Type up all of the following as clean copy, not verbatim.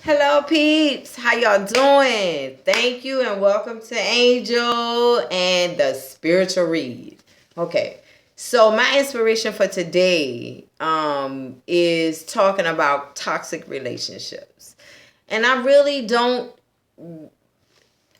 Hello, peeps. How y'all doing? Thank you and welcome to Angel and the Spiritual Read. Okay, so my inspiration for today is talking about toxic relationships. And I don't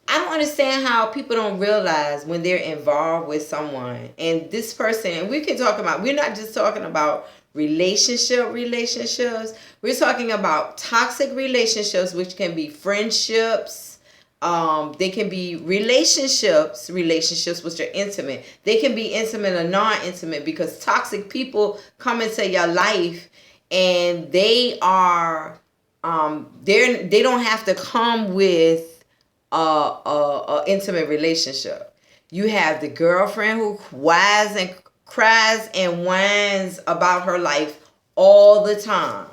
understand how people don't realize when they're involved with someone. And this person, and we're not just talking about relationships. We're talking about toxic relationships, which can be friendships. They can be relationships which are intimate. They can be intimate or non-intimate because toxic people come into your life and they don't have to come with a intimate relationship. You have the girlfriend who cries and whines about her life all the time.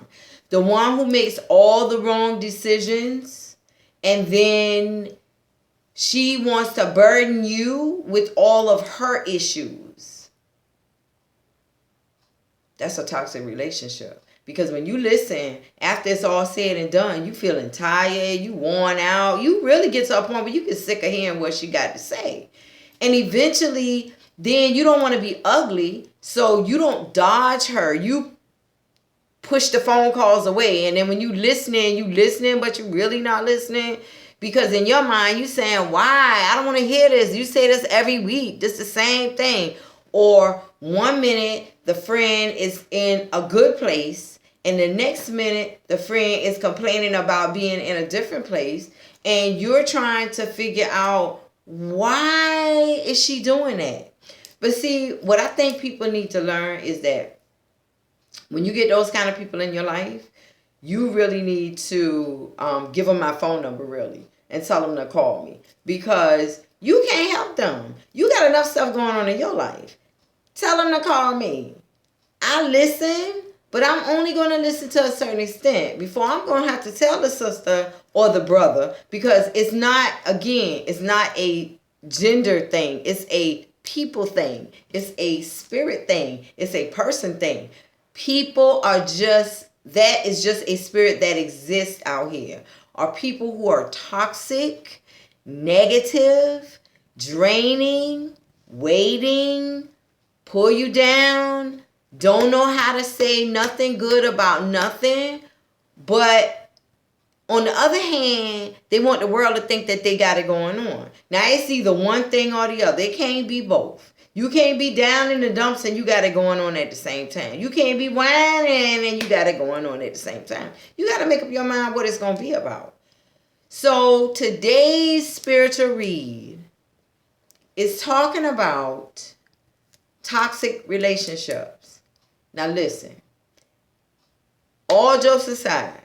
The one who makes all the wrong decisions, and then she wants to burden you with all of her issues. That's a toxic relationship. Because when you listen, after it's all said and done, you feeling tired, you worn out. You really get to a point where you get sick of hearing what she got to say. And eventually, then you don't want to be ugly, so you don't dodge her. You push the phone calls away. And then when you listening, but you really not listening. Because in your mind, you saying, why? I don't want to hear this. You say this every week. This the same thing. Or 1 minute, the friend is in a good place. And the next minute, the friend is complaining about being in a different place. And you're trying to figure out, why is she doing that? But see, what I think people need to learn is that when you get those kind of people in your life, you really need to give them my phone number, really, and tell them to call me. Because you can't help them. You got enough stuff going on in your life. Tell them to call me. I listen, but I'm only going to listen to a certain extent before I'm going to have to tell the sister or the brother, because it's not a gender thing. It's a people thing. It's a spirit thing. It's a person thing. That is just a spirit that exists out here. Are people who are toxic, negative, draining, waiting, pull you down, don't know how to say nothing good about nothing. But on the other hand, they want the world to think that they got it going on. Now, it's either one thing or the other. It can't be both. You can't be down in the dumps and you got it going on at the same time. You can't be whining and you got it going on at the same time. You got to make up your mind what it's going to be about. So today's spiritual read is talking about toxic relationships. Now listen, all jokes aside,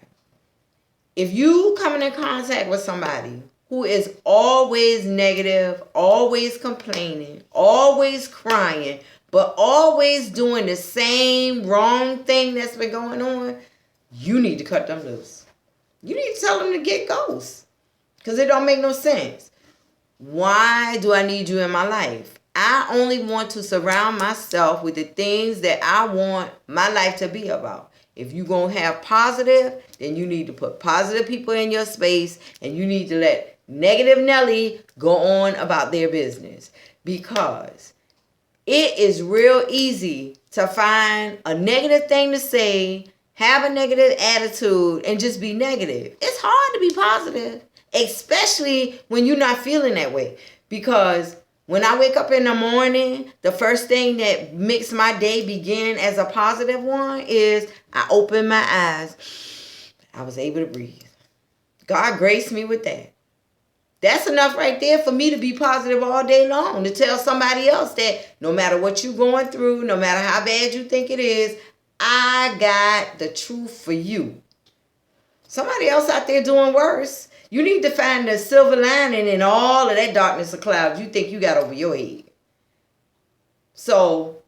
if you come in contact with somebody who is always negative, always complaining, always crying, but always doing the same wrong thing that's been going on, you need to cut them loose. You need to tell them to get ghosts, because it don't make no sense. Why do I need you in my life? I only want to surround myself with the things that I want my life to be about. If you're going to have positive, then you need to put positive people in your space, and you need to let negative Nelly go on about their business. Because it is real easy to find a negative thing to say, have a negative attitude, and just be negative. It's hard to be positive, especially when you're not feeling that way. Because when I wake up in the morning, the first thing that makes my day begin as a positive one is I open my eyes. I was able to breathe. God graced me with that. That's enough right there for me to be positive all day long, to tell somebody else that no matter what you're going through, no matter how bad you think it is, I got the truth for you. Somebody else out there doing worse. You need to find the silver lining in all of that darkness of clouds you think you got over your head. So,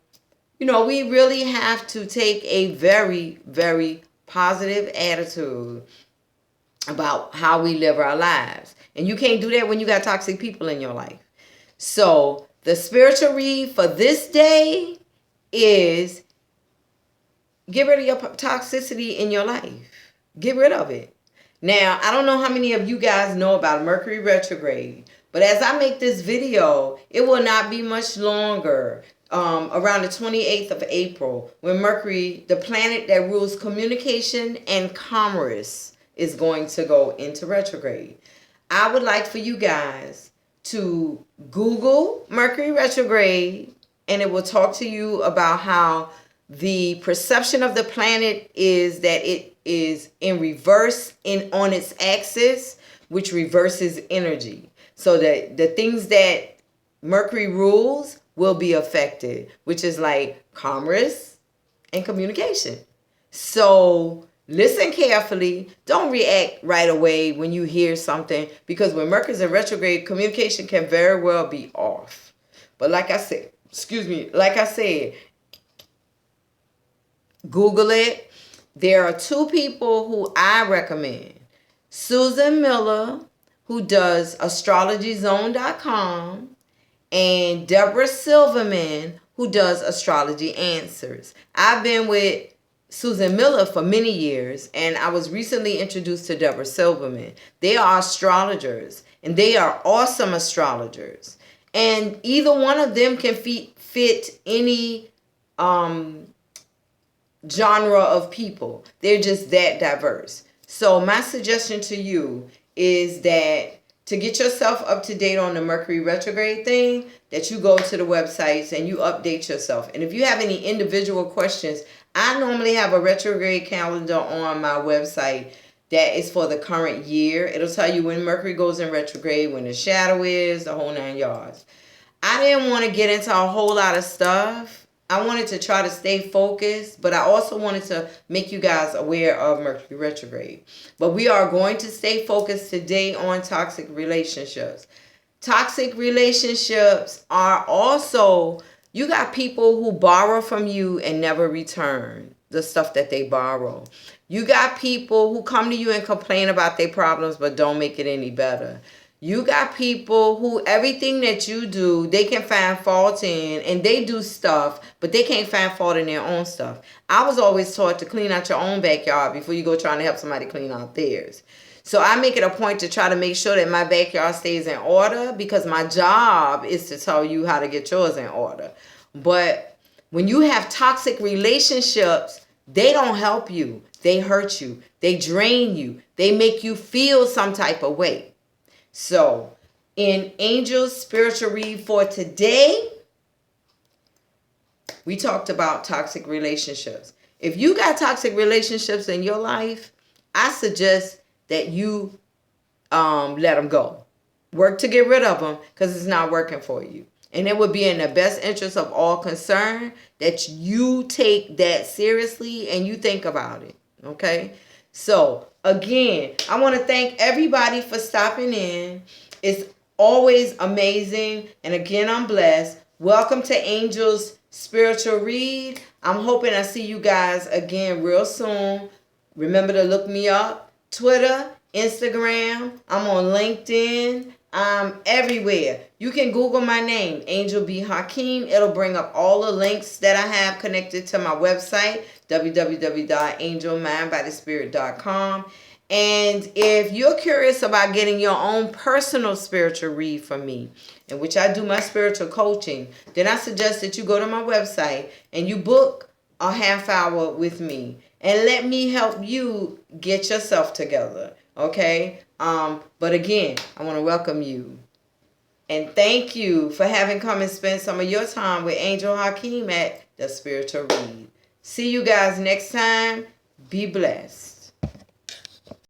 we really have to take a very, very positive attitude about how we live our lives. And you can't do that when you got toxic people in your life. So, the spiritual read for this day is get rid of your toxicity in your life. Get rid of it. Now, I don't know how many of you guys know about Mercury retrograde, but as I make this video, it will not be much longer, around the 28th of April, when Mercury, the planet that rules communication and commerce, is going to go into retrograde. I would like for you guys to Google Mercury retrograde, and it will talk to you about how the perception of the planet is that it is in reverse on its axis, which reverses energy. So that the things that Mercury rules will be affected, which is like commerce and communication. So listen carefully. Don't react right away when you hear something, because when Mercury's in retrograde, communication can very well be off. But like I said, Google it. There are two people who I recommend. Susan Miller, who does astrologyzone.com, and Deborah Silverman, who does Astrology Answers. I've been with Susan Miller for many years, and I was recently introduced to Deborah Silverman. They are astrologers, and they are awesome astrologers. And either one of them can fit any genre of people. They're just that diverse. So my suggestion to you is that to get yourself up to date on the Mercury retrograde thing, that you go to the websites and you update yourself. And if you have any individual questions, I normally have a retrograde calendar on my website that is for the current year. It'll tell you when Mercury goes in retrograde, when the shadow is, the whole 9 yards. I didn't want to get into a whole lot of stuff. I wanted to try to stay focused, but I also wanted to make you guys aware of Mercury retrograde. But we are going to stay focused today on toxic relationships. Toxic relationships are also, you got people who borrow from you and never return the stuff that they borrow. You got people who come to you and complain about their problems but don't make it any better. You got people who everything that you do, they can find fault in, and they do stuff, but they can't find fault in their own stuff. I was always taught to clean out your own backyard before you go trying to help somebody clean out theirs. So I make it a point to try to make sure that my backyard stays in order, because my job is to tell you how to get yours in order. But when you have toxic relationships, they don't help you. They hurt you. They drain you. They make you feel some type of way. So, in Angel's Spiritual Read for today, we talked about toxic relationships. If you got toxic relationships in your life, I suggest that you let them go. Work to get rid of them, because it's not working for you. And it would be in the best interest of all concerned that you take that seriously and you think about it. Okay? So, again, I want to thank everybody for stopping in. It's always amazing. And again, I'm blessed. Welcome to Angel's Spiritual Read. I'm hoping I see you guys again real soon. Remember to look me up. Twitter, Instagram. I'm on LinkedIn. I'm everywhere. You can Google my name, Angel B. Hakim. It'll bring up all the links that I have connected to my website, www.angelmindbodyspirit.com. And if you're curious about getting your own personal spiritual read from me, in which I do my spiritual coaching, then I suggest that you go to my website and you book a half hour with me and let me help you get yourself together. Okay? But again, I want to welcome you. And thank you for having come and spend some of your time with Angel Hakim at The Spiritual Read. See you guys next time. Be blessed.